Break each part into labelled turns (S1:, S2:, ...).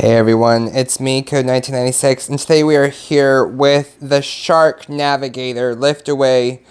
S1: Hey everyone, it's me, Code 1996, and today we are here with the Shark Navigator lift away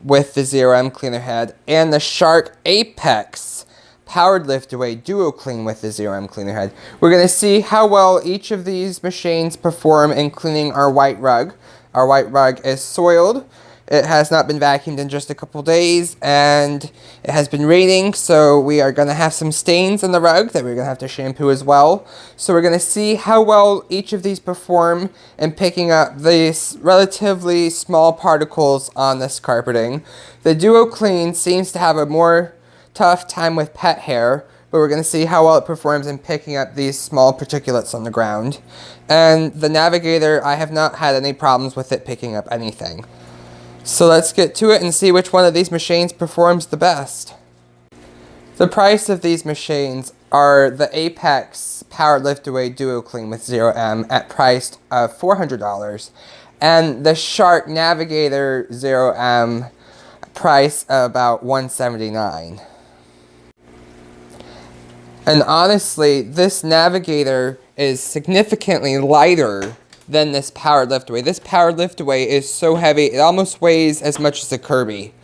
S1: with the Zero M cleaner head and the Shark Apex powered lift away DuoClean with the Zero M cleaner head. We're going to see how well each of these machines perform in cleaning our white rug. Our white rug is soiled. It has not been vacuumed in just a couple days, and it has been raining, so we are going to have some stains in the rug that we're going to have to shampoo as well. So we're going to see how well each of these perform in picking up these relatively small particles on this carpeting. The DuoClean seems to have a more tough time with pet hair, but we're going to see how well it performs in picking up these small particulates on the ground. And the Navigator, I have not had any problems with it picking up anything. So let's get to it and see which one of these machines performs the best. The price of these machines are the Apex Powered Lift Away DuoClean with Zero M at priced of $400, and the Shark Navigator Zero M price of about $179. And honestly, this Navigator is significantly lighter than this powered lift away. This powered lift away is so heavy, it almost weighs as much as a Kirby,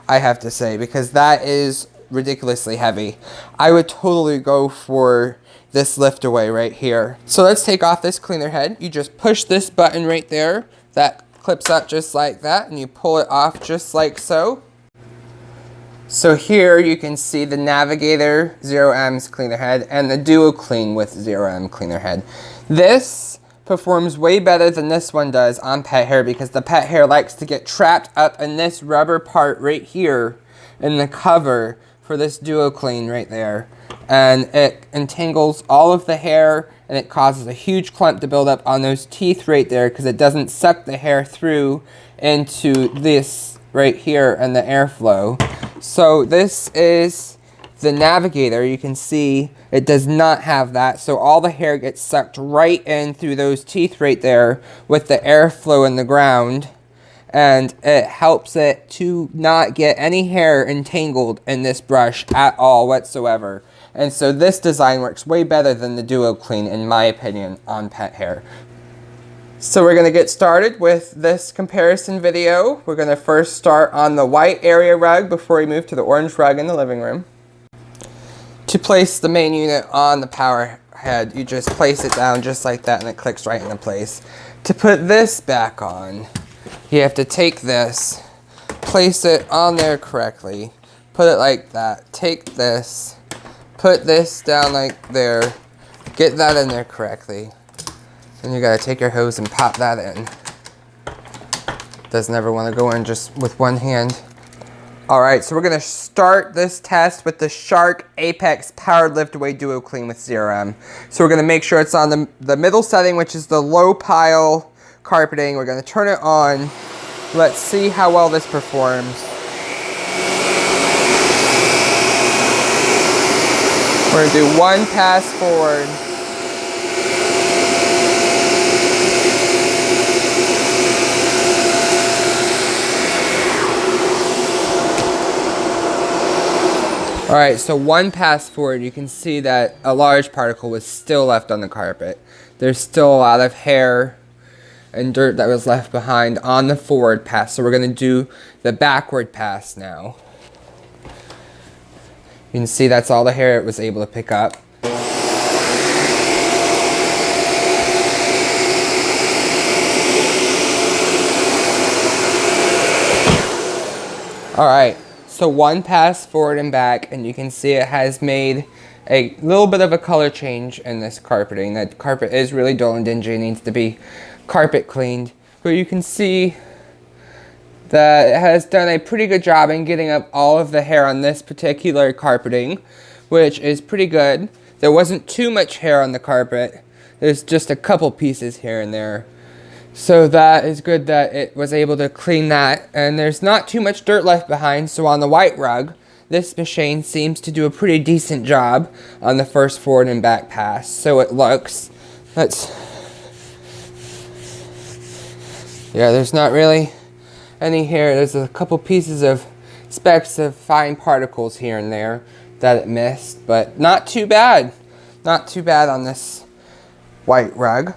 S1: I have to say, because that is ridiculously heavy. I would totally go for this lift away right here. So let's take off this cleaner head. You just push this button right there. That clips up just like that, and you pull it off just like so. So here you can see the Navigator Zero M's cleaner head and the DuoClean with Zero M cleaner head. This performs way better than this one does on pet hair, because the pet hair likes to get trapped up in this rubber part right here in the cover for this DuoClean right there, and it entangles all of the hair, and it causes a huge clump to build up on those teeth right there because it doesn't suck the hair through into this right here and the airflow. So this is the Navigator. You can see it does not have that, so all the hair gets sucked right in through those teeth right there with the airflow in the ground, and it helps it to not get any hair entangled in this brush at all whatsoever. And so this design works way better than the DuoClean, in my opinion, on pet hair. So we're going to get started with this comparison video. We're going to first start on the white area rug before we move to the orange rug in the living room. To place the main unit on the power head, you just place it down just like that, and it clicks right into place. To put this back on, you have to take this, place it on there correctly, put it like that, take this, put this down like there, get that in there correctly. Then you gotta take your hose and pop that in. Doesn't ever want to go in just with one hand. Alright, so we're going to start this test with the Shark Apex Powered Lift Away DuoClean with Zero M. So we're going to make sure it's on the middle setting, which is the low pile carpeting. We're going to turn it on. Let's see how well this performs. We're going to do one pass forward. Alright, so one pass forward, you can see that a large particle was still left on the carpet. There's still a lot of hair and dirt that was left behind on the forward pass, so we're going to do the backward pass now. You can see that's all the hair it was able to pick up. Alright. So one pass forward and back, and you can see it has made a little bit of a color change in this carpeting. That carpet is really dull and dingy and needs to be carpet cleaned. But you can see that it has done a pretty good job in getting up all of the hair on this particular carpeting, which is pretty good. There wasn't too much hair on the carpet. There's just a couple pieces here and there. So that is good that it was able to clean that, and there's not too much dirt left behind. So on the white rug, this machine seems to do a pretty decent job on the first forward and back pass. So it looks, yeah, there's not really any hair. There's a couple pieces of specks of fine particles here and there that it missed, but not too bad. Not too bad on this white rug.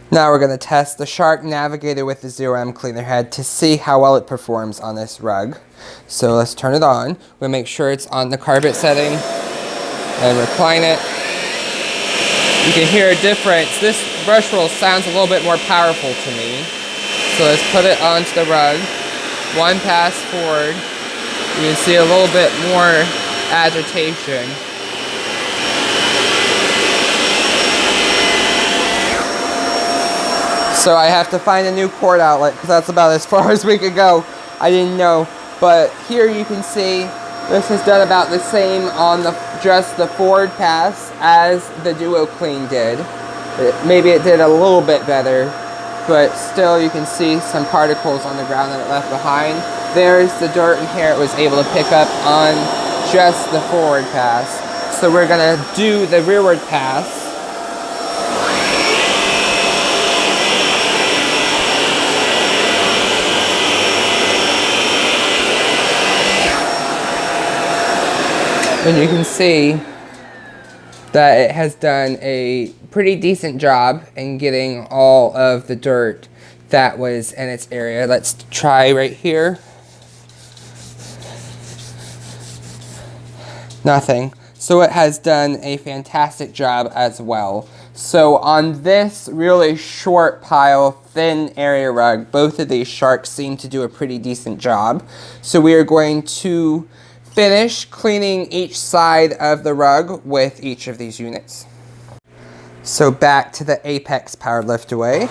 S1: Now we're going to test the Shark Navigator with the Zero M cleaner head to see how well it performs on this rug. So let's turn it on. We'll make sure it's on the carpet setting and recline it. You can hear a difference. This brush roll sounds a little bit more powerful to me. So let's put it onto the rug. One pass forward. You can see a little bit more agitation. So I have to find a new cord outlet because that's about as far as we could go. I didn't know. But here you can see this has done about the same on just the forward pass as the DuoClean did. Maybe it did a little bit better, but still you can see some particles on the ground that it left behind. There's the dirt and hair it was able to pick up on just the forward pass. So we're going to do the rearward pass. And you can see that it has done a pretty decent job in getting all of the dirt that was in its area. Let's try right here. Nothing. So it has done a fantastic job as well. So on this really short pile, thin area rug, both of these sharks seem to do a pretty decent job. So we are going to finish cleaning each side of the rug with each of these units. So back to the Apex powered lift away.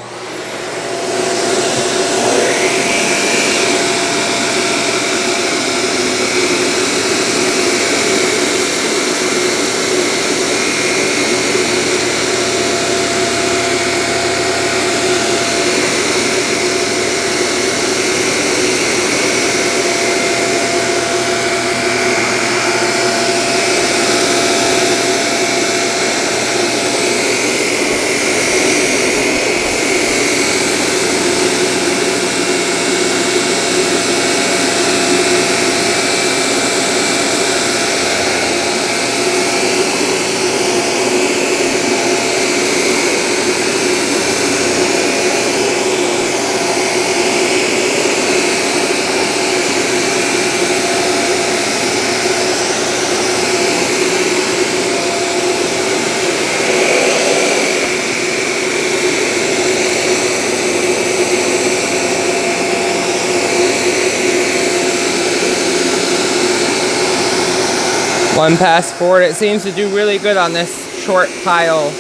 S1: One pass forward. It seems to do really good on this short pile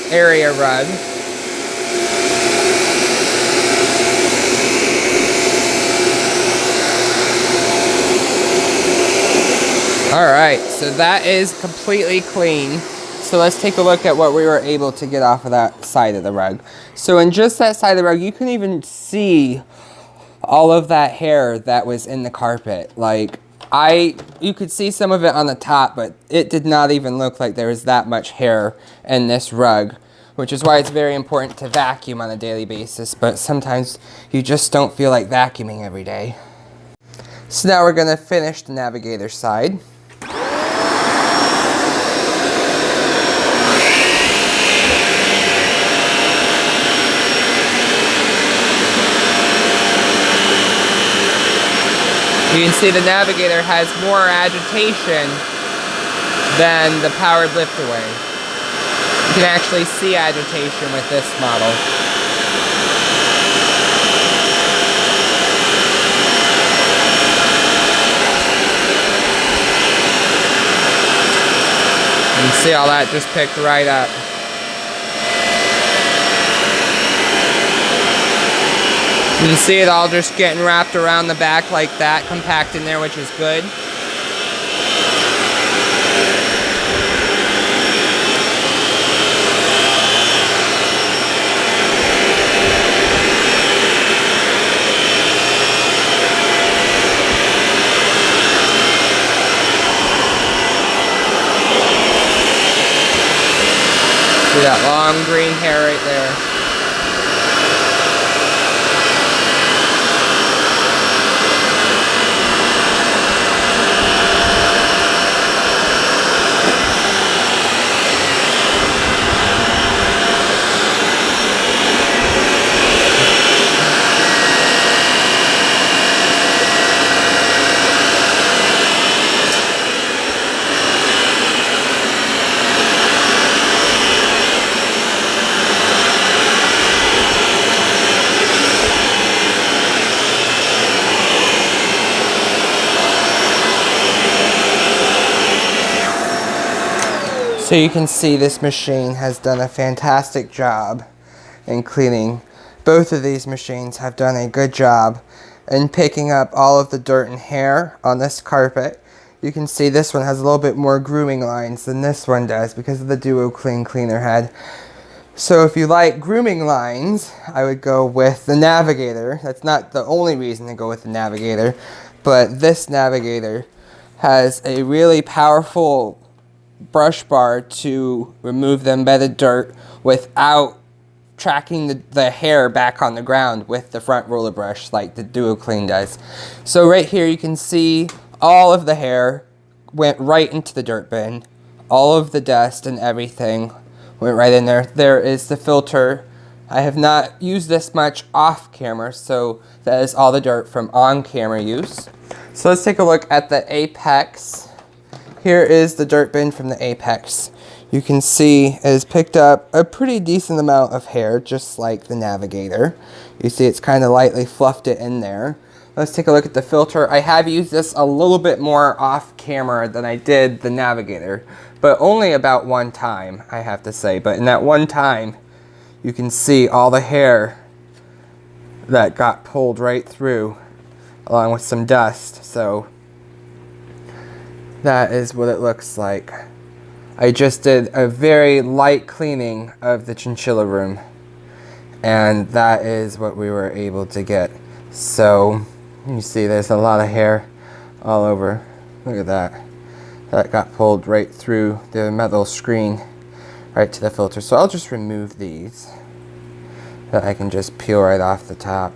S1: area rug. Alright, so that is completely clean. So let's take a look at what we were able to get off of that side of the rug. So in just that side of the rug, you can even see all of that hair that was in the carpet. Like, you could see some of it on the top, but it did not even look like there was that much hair in this rug, which is why it's very important to vacuum on a daily basis, but sometimes you just don't feel like vacuuming every day. So now we're going to finish the Navigator side. You can see the Navigator has more agitation than the powered lift away. You can actually see agitation with this model. You can see all that just picked right up. You can see it all just getting wrapped around the back like that, compact in there, which is good. See that long green hair right there. So you can see this machine has done a fantastic job in cleaning. Both of these machines have done a good job in picking up all of the dirt and hair on this carpet. You can see this one has a little bit more grooming lines than this one does because of the DuoClean cleaner head. So if you like grooming lines, I would go with the Navigator. That's not the only reason to go with the Navigator, but this Navigator has a really powerful brush bar to remove the embedded dirt without tracking the hair back on the ground with the front roller brush like the DuoClean does. So right here you can see all of the hair went right into the dirt bin. All of the dust and everything went right in there. There is the filter. I have not used this much off camera, so that is all the dirt from on camera use. So let's take a look at the Apex. Here is the dirt bin from the Apex. You can see it has picked up a pretty decent amount of hair, just like the Navigator. You see it's kind of lightly fluffed it in there. Let's take a look at the filter. I have used this a little bit more off camera than I did the Navigator, but only about one time, I have to say. But in that one time, you can see all the hair that got pulled right through, along with some dust. So that is what it looks like. I just did a very light cleaning of the chinchilla room, and that is what we were able to get. So you see there's a lot of hair all over. Look at that. That got pulled right through the metal screen right to the filter. So I'll just remove these that I can just peel right off the top.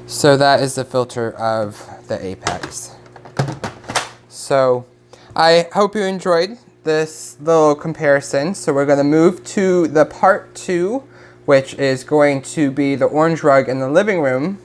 S1: So that is the filter of the Apex. So I hope you enjoyed this little comparison. So we're going to move to the part 2, which is going to be the orange rug in the living room.